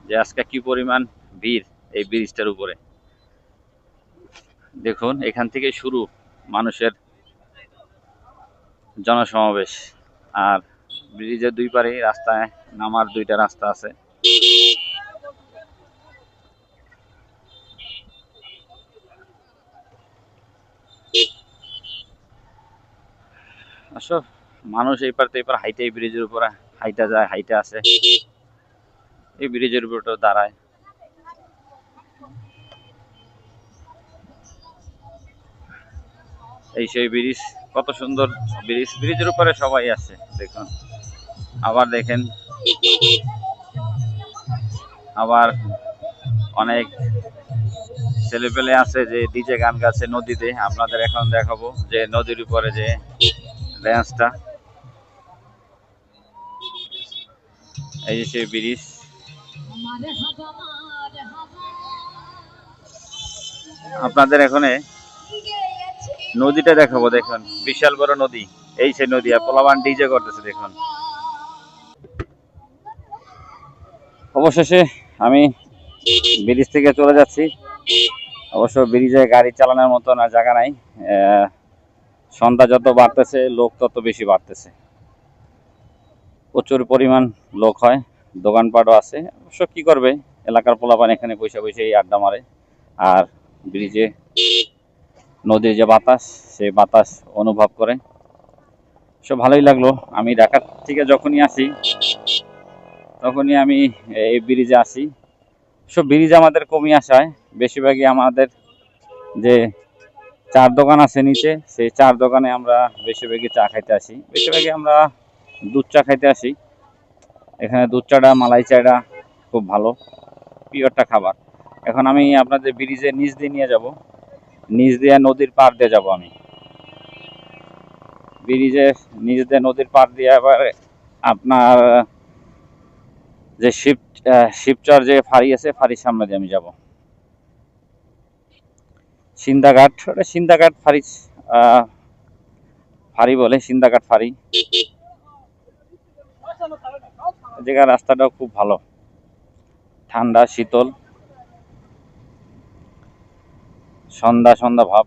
যে আজকে কি পরিমাণ ভিড় এই ব্রিজটার উপরে। দেখুন এখান থেকে শুরু মানুষের জনসমাবেশ। আর ব্রিজের দুই পারে রাস্তায় নামার দুইটা রাস্তা আছে। আসলে মানুষ এই পার এই পার হাইটে এই ব্রিজের উপরে হাইটা যায়, হাইটা আছে, এই ব্রিজের উপর দাঁড়ায়। এই সেই ব্রিজ, কত সুন্দর ব্রিজ, ব্রিজের উপরে সবাই আছে দেখুন। আবার দেখেন, আবার অনেক ছেলেপেলে আছে যে ডিজে গান গাচ্ছে নদীতে। আপনাদের এখন দেখাবো যে নদীর উপরে যে ড্যান্সটা। এই যে সেই ব্রিজ, আপনাদের এখানে নদীটা দেখাবো। দেখুন বিশাল বড় নদী, এই সেই নদী, আর পোলাবান ডিজে করতেছে দেখুন। অবশেষে আমি ব্রিজ থেকে চলে যাচ্ছি। অবশ্য ব্রিজে গাড়ি চালানোর মতো না জায়গা নাই। সন্ধ্যা যত বাড়তেছে লোক তত বেশি বাড়তেছে, প্রচুর পরিমাণ লোক হয়, দোকানপাটও আছে। অবশ্য কি করবে, এলাকার পোলাপান এখানে বসে বসে আড্ডা মারে। আর ব্রিজে নদীর যে বাতাস, সেই বাতাস অনুভব করে। সব ভালোই লাগলো। আমি ঢাকা থেকে যখনই আসি তখনই আমি এই ব্রিজে আসি। সব ব্রিজ আমাদের কমই আসায়, বেশিরভাগই আমাদের যে চার দোকান আছে নিচে, সেই চার দোকানে আমরা বেশিরভাগই চা খাইতে আসি। বেশিরভাগই আমরা দুধ চা খাইতে আসি। এখানে দুধ চাটা, মালাই চাটা খুব ভালো, পিওরটা খাবার। এখন আমি আপনাদের ব্রিজের নিচ দিয়ে নিয়ে যাব, নিচ দিয়ে নদীর পার দিয়ে যাব। আমি ব্রিজের নিচ দিয়ে নদীর পার দিয়ে আবার আপনার যে শিবচর যে ফাঁড়ি আছে, ফাঁড়ির সামনে দিয়ে আমি যাব। সিন্দাঘাট, ওটা সিন্দাঘাট ফাঁড়ি, ফাঁড়ি বলে, সিন্দাঘাট ফাঁড়ি। জায়গার রাস্তাটাও খুব ভালো, ঠান্ডা শীতল, সন্ধ্যা সন্ধ্যা ভাব।